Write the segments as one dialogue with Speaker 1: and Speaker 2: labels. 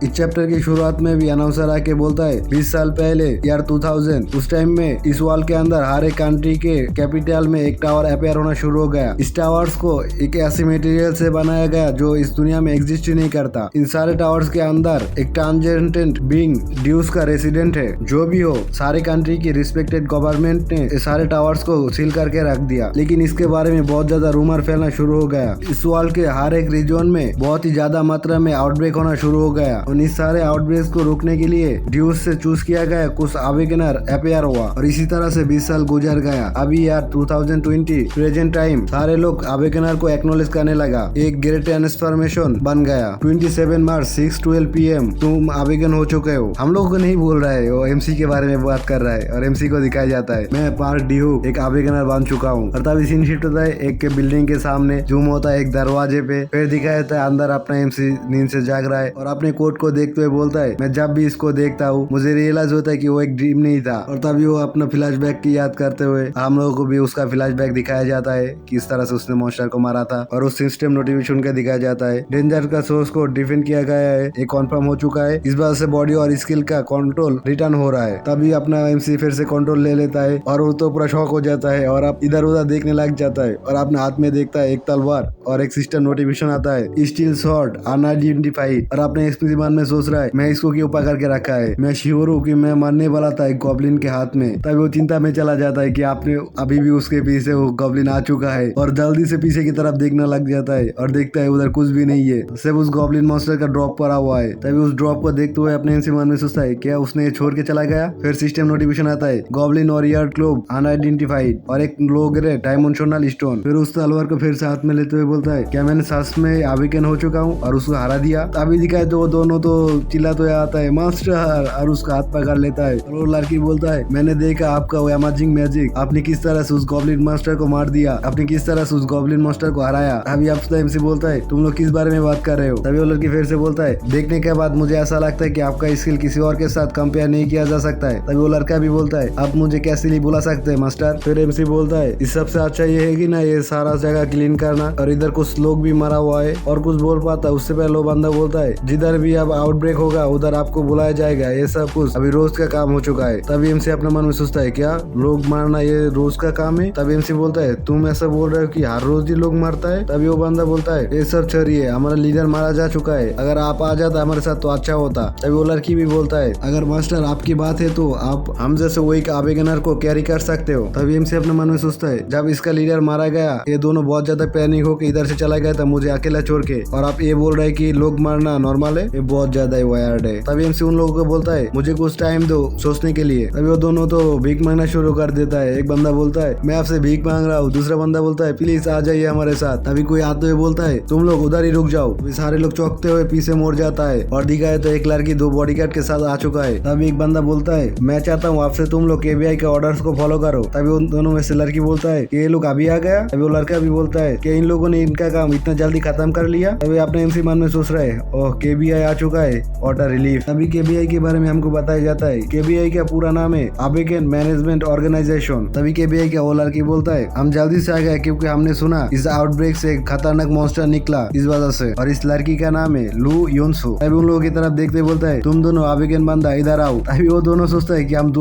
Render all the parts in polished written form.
Speaker 1: इस चैप्टर की शुरुआत में भी अनाउंसर आके बोलता है 20 साल पहले ईयर 2000 उस टाइम में इस वॉल के अंदर हर एक कंट्री के कैपिटल में एक टावर अपेयर होना शुरू हो गया। इस टावर्स को एक ऐसे मटेरियल से बनाया गया जो इस दुनिया में एग्जिस्ट ही नहीं करता। इन सारे टावर्स के अंदर एक ट्रांसजेंडेंट बीइंग ड्यूस का रेसिडेंट है। जो भी हो, सारे कंट्री की रिस्पेक्टेड गवर्नमेंट ने सारे टावर्स को सील करके रख दिया, लेकिन इसके बारे में बहुत ज्यादा रूमर फैलना शुरू हो गया। इस वॉल के हर एक रीजन में बहुत ही ज्यादा मात्रा में आउटब्रेक होना शुरू हो गया और इस सारे आउटब्रेक को रोकने के लिए ड्यूस से चूज किया गया कुछ अवेकनर अपेयर हुआ और इसी तरह से 20 साल गुजर गया। अभी यार 2020 प्रेजेंट टाइम सारे लोग अवेकनर को एक्नॉलेज करने लगा। एक ग्रेट ट्रांसफॉर्मेशन बन गया। 27 मार्च 6:12 PM तुम अवेकन हो चुके हो। हम लोग को नहीं बोल रहा है, वो MC के बारे में बात कर रहा है और MC को दिखाया जाता है मैं पार्ट डी हूँ, एक अवेकनर बन चुका हूँ। और तभी सीन शिफ्ट होता है एक के बिल्डिंग के सामने, जूम होता है एक दरवाजे पे, फिर दिखाया जाता है अंदर अपना MC नींद से जाग रहा है और अपने कोट को देखते हुए बोलता है मैं जब भी इसको देखता हूँ मुझे रियलाइज होता है कि वो एक ड्रीम नहीं था। और तभी वो अपना फ्लैशबैक की याद करते हुए हम लोगों को भी उसका फ्लैशबैक दिखाया जाता है किस तरह से उसने मॉन्स्टर को मारा था और उस सिस्टम नोटिफिकेशन का दिखाया जाता है। डेंजर का सोर्स को डिफेंड किया गया है, ये कन्फर्म हो चुका है। इस बात से बॉडी और स्किल का कंट्रोल रिटर्न हो रहा है। तभी अपना MC फिर से कंट्रोल ले लेता है और वो तो पूरा शॉक हो जाता है और अब इधर उधर देखने लग जाता है और अपने हाथ में देखता है एक तलवार और एक सिस्टम नोटिफिकेशन आता है स्टील स्वॉर्ड अनआइडेंटिफाइड और अपने एक्सपी मन में सोच रहा है मैं इसको क्यों पकड़ के रखा है, मैं श्योर हूँ कि मैं मरने वाला था एक गॉब्लिन के हाथ में। तभी वो चिंता में चला जाता है कि आपने अभी भी उसके पीछे वो गॉब्लिन आ चुका है और जल्दी से पीछे की तरफ देखने लग जाता है और देखता है उधर कुछ भी नहीं है, सिर्फ उस गॉब्लिन मॉन्स्टर का ड्रॉप पड़ा हुआ है। तभी उस ड्रॉप को देखते हुए अपने MC मन में सोचता है क्या उसने ये छोड़ के चला गया। फिर सिस्टम नोटिफिकेशन आता है गॉब्लिन और ईयर ग्लोब अनआइडेंटिफाइड और एक लो ग्रेड डायमेंशनल स्टोन। फिर उस तलवार को फिर से हाथ में लेते हुए बोलता है क्या मैंने सच में अवेकन हो चुका हूँ और उसको हरा दिया। तभी दिखाए तो वो दोनों तो चिल्लाते आता है मास्टर और उसका हाथ पकड़ लेता है और वो लड़की बोलता है मैंने देखा आपका वो अमेजिंग मैजिक, आपने किस तरह से उस गॉब्लिन मास्टर को मार दिया, आपने किस तरह से उस गॉब्लिन मास्टर को हराया। अभी आपका MC बोलता है तुम लोग किस बारे में बात कर रहे हो। तभी वो लड़की फिर से बोलता है देखने के बाद मुझे ऐसा लगता है कि आपका स्किल किसी और के साथ कंपेयर नहीं किया जा सकता है। तभी वो लड़का भी बोलता है आप मुझे कैसे नहीं बुला सकते हैं मास्टर। फिर MC बोलता है इस सबसे अच्छा ये है कि ना ये सारा जगह क्लीन करना और इधर कुछ लोग भी मरा हुआ है और कुछ बोल पाता है। उससे पहले वो बंदा बोलता है जिधर भी अब आउटब्रेक होगा उधर आपको बुलाया जाएगा, ये सब कुछ अभी रोज का काम हो चुका है। तभी MC अपने मन में सोचता है क्या लोग मारना ये रोज का काम है। तभी MC बोलता है तुम ऐसा बोल रहे हो कि हर रोज ही लोग मरता है। तभी वो बंदा बोलता है ये सब छोड़िए, हमारा लीडर मारा जा चुका है, अगर आप आ जाते हमारे साथ तो अच्छा होता। तभी वो लड़की भी बोलता है अगर मास्टर आपकी बात है तो आप हम जैसे वो एक अवेकनर को कैरी कर सकते हो। तभी MC अपने मन में सोचता है जब इसका लीडर मारा गया ये दोनों बहुत ज्यादा पैनिक होकर इधर से चला गया था मुझे अकेला छोड़ के, और आप ये बोल रहे हैं कि लोग मारना नॉर्मल है, ये बहुत ज्यादा वायर्ड है। तभी MC उन लोगों को बोलता है मुझे कुछ टाइम दो सोचने के लिए। तभी वो दोनों तो भीख मांगना शुरू कर देता है। एक बंदा बोलता है मैं आपसे भीख मांग रहा हूँ, दूसरा बंदा बोलता है प्लीज आ जाइए हमारे साथ। तभी कोई आते हुए बोलता है तुम लोग उधर ही रुक जाओ। सारे लोग चौंकते हुए पीछे मोड़ जाता है और दिखाए तो एक लड़की 2 बॉडीगार्ड के साथ आ चुका है। तभी एक बंदा बोलता है मैं चाहता हूँ आपसे तुम लोग KBI के ऑर्डर्स को फॉलो करो। तभी उन दोनों में से लड़की बोलता है कि ये लोग अभी आ गया। तभी वो लड़का भी बोलता है कि इन लोगों ने इनका काम इतना जल्दी खत्म कर लिया। तभी अपने MC मन में सोच रहे हैं ओह KBI आ चुका है ऑर्डर रिलीफ। तभी KBI के बारे में हमको बताया जाता है KBI का पूरा नाम है अवेकन मैनेजमेंट ऑर्गेनाइजेशन। तभी KBI का वो लड़की बोलता है हम जल्दी से आ गए क्योंकि हमने सुना इस आउटब्रेक से खतरनाक मॉन्स्टर निकला इस वजह से, और इस लड़की का नाम है लू योनसु। तभी उन लोगों की तरफ देखते बोलता है तुम दोनों अवेकन बंदा इधर आओ। तभी वो दोनों सोचता है कि हम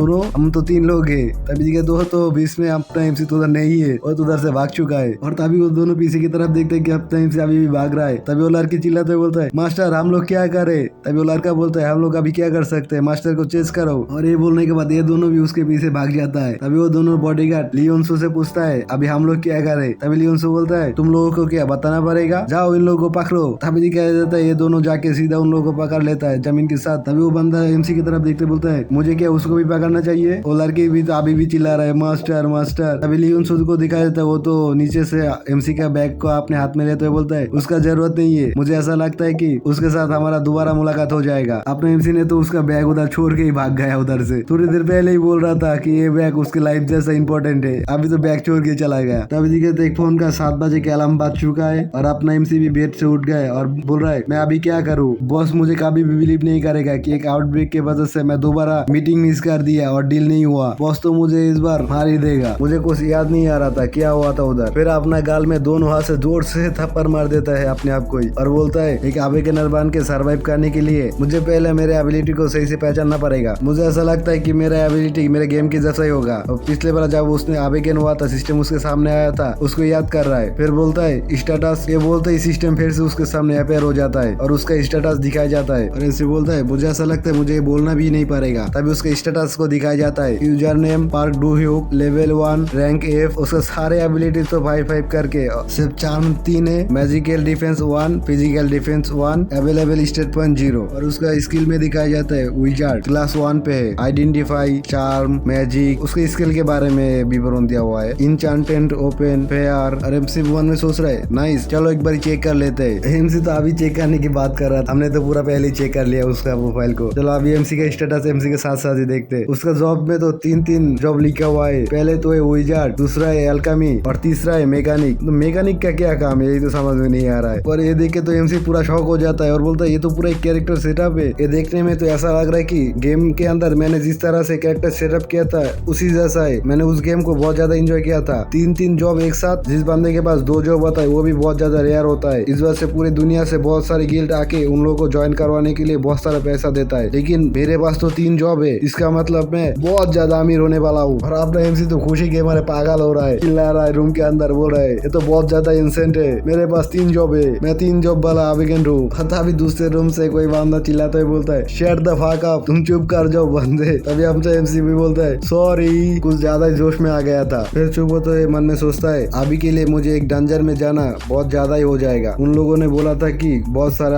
Speaker 1: तो 3 लोग हैं। तभी के दो तो बीच में अपना MC तो उधर नहीं है और उधर से भाग चुका है। और तभी वो दोनों पीछे की तरफ देखते हैं कि अपना MC अभी भी भाग रहा है। तभी वो लड़की चिल्लाते हुए बोलता है मास्टर हम लोग क्या करे। तभी वो लड़का बोलता है हम लोग अभी क्या कर सकते हैं, मास्टर को चेस करो। और ये बोलने के बाद ये दोनों भी उसके पीछे भाग जाता है। तभी वो दोनों बॉडीगार्ड लियोनसु से पूछता है अभी हम लोग क्या करे। तभी लियोनसु बोलता है तुम लोगों को क्या बताना पड़ेगा, जाओ इन लोगों को पकड़ो। तभी दिखाया जाता है ये दोनों जाके सीधा उन लोगों को पकड़ लेता है जमीन के साथ। तभी वो बंदा MC की तरफ देखते बोलता है मुझे क्या उसको भी पकड़ना चाहिए। वो लड़की भी तो अभी भी चिल्ला रहा है मास्टर मास्टर। तभी लियोनसु को दिखाया जाता है वो तो नीचे से MC का बैग को अपने हाथ में लेते हुए बोलता है उसका जरूरत नहीं है, मुझे ऐसा लगता है कि उसके साथ हमारा दोबारा मुलाकात हो जाएगा। अपने MC ने तो उसका बैग उधर छोड़ के ही भाग गया उधर से। थोड़ी देर पहले ही बोल रहा था कि ये बैग उसके लाइफ जैसा इंपॉर्टेंट है, अभी तो बैग छोड़ के चला गया। तभी दिखे एक फोन का 7 बजे के अलार्म बज चुका है और अपना MC भी बेड से उठ गया और बोल रहा है मैं अभी क्या करूँ, बॉस मुझे कभी भी बिलीव नहीं करेगा कि एक आउटब्रेक के वजह से मैं दोबारा मीटिंग मिस कर दिया और डील नहीं हुआ, बॉस तो मुझे इस बार मार ही देगा। मुझे कुछ याद नहीं आ रहा था क्या हुआ था उधर। फिर अपना गाल में दोनों हाथ से जोर से थप्पड़ मार देता है अपने आप को ही और बोलता है एक अवेकनर बन के सर्वाइव करने के लिए मुझे पहले मेरे एबिलिटी को सही से पहचानना पड़ेगा। मुझे ऐसा लगता है कि मेरा एबिलिटी मेरे गेम की जैसा ही होगा। और पिछले बार जब उसने आबेगेन हुआ था, सिस्टम उसके सामने आया था, उसको याद कर रहा है। फिर बोलता है स्टेटस, ये बोलते ही सिस्टम फिर से उसके सामने अपेयर हो जाता है और उसका स्टेटस दिखाया जाता है। और ऐसे बोलता है मुझे ऐसा लगता है मुझे बोलना भी नहीं पड़ेगा, तभी उसके स्टेटस को दिखाया जाता है। User name park do hook, level 1, rank F। उसका सारे एबिलिटी तो 5 करके सिर्फ चार्म 3 है, magical defence 1, physical defence 1, available state point 0। और उसका स्किल में दिखाया जाता है विजार्ड क्लास 1 पे है, आइडेंटिफाई, चार्म, मैजिक। उसके स्किल के बारे में विवरण दिया हुआ है, इंचांटेंट, ओपन, फेयर। और MC1 में सोच रहा है नाइस, चलो एक बार चेक कर लेते हैं। MC तो अभी चेक करने की बात कर रहा था, हमने तो पूरा पहले ही चेक कर लिया उसका प्रोफाइल को। चलो अभी MC का स्टेटस MC के साथ साथ ही देखते हैं। उसका जॉब में तो 3 जॉब लिखा हुआ है। पहले तो है विजार्ड, दूसरा है एल्केमी और तीसरा है मैकेनिक। तो मैकेनिक का क्या काम है, ये तो समझ में नहीं आ रहा है। और ये देख के तो MC पूरा शॉक हो जाता है और बोलता है ये तो पूरा एक कैरेक्टर सेटअप है। ये देखने में तो ऐसा लग रहा है कि गेम के अंदर मैंने जिस तरह से कैरेक्टर सेटअप किया था उसी जैसा है। मैंने उस गेम को बहुत ज्यादा एंजॉय किया था। 3 जॉब एक साथ, जिस बंदे के पास 2 जॉब होता है वो भी बहुत ज्यादा रेयर होता है। इस वजह से पूरी दुनिया से बहुत सारे गिल्ड आके उन लोगों को ज्वाइन करवाने के लिए बहुत सारा पैसा देता है। लेकिन मेरे पास तो 3 जॉब है, इसका मतलब मैं बहुत ज्यादा अमीर होने वाला हूँ। और अपना MC तो खुशी के मारे पागल हो रहा है, चिल्ला रहा है रूम के अंदर, बोल रहा है ये तो बहुत ज्यादा इंसेंट है, मेरे पास 3 जॉब है, मैं 3 जॉब वाला आवेगन हूँ। तभी दूसरे रूम से कोई बंदा चिल्लाता है, बोलता है शट द फक अप, तुम चुप कर जाओ बंदे। तभी हमसे MC भी बोलता है सॉरी, कुछ ज्यादा जोश में आ गया था। फिर चुप होता है, मन में सोचता है अभी के लिए मुझे एक डंजर में जाना बहुत ज्यादा ही हो जाएगा। उन लोगों ने बोला था कि बहुत सारे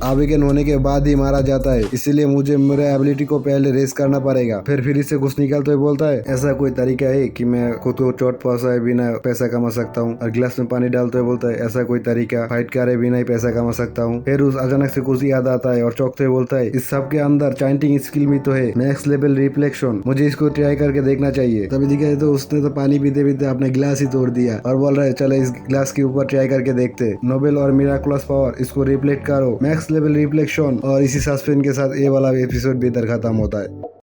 Speaker 1: आवेगन होने के बाद ही मारा जाता है, इसीलिए मुझे मेरे एबिलिटी को पहले रेस करना पड़ेगा। फिर इससे कुछ निकलते हुए बोलता है ऐसा कोई तरीका है कि मैं खुद को चोट पहुंचाए बिना पैसा कमा सकता हूँ। और गिलास में पानी डालते हुए बोलता है ऐसा कोई तरीका फाइट करे बिना ही पैसा कमा सकता हूँ। फिर उस अचानक से कुछ याद आता है और चौंकते हुए बोलता है इस सब के अंदर चांटिंग स्किल भी तो है, मैक्स लेवल रिफ्लेक्शन, मुझे इसको ट्राई करके देखना चाहिए। तभी दिखा तो उसने तो पानी पीते पीते अपने गिलास ही तोड़ दिया और बोल रहा है चलो इस गिलास के ऊपर ट्राई करके देखते, नोबेल और मिराकुलस पावर, इसको रिफ्लेक्ट करो, मैक्स लेवल रिफ्लेक्शन। और इसी सस्पेंस के साथ ये वाला एपिसोड भी इधर खत्म होता है।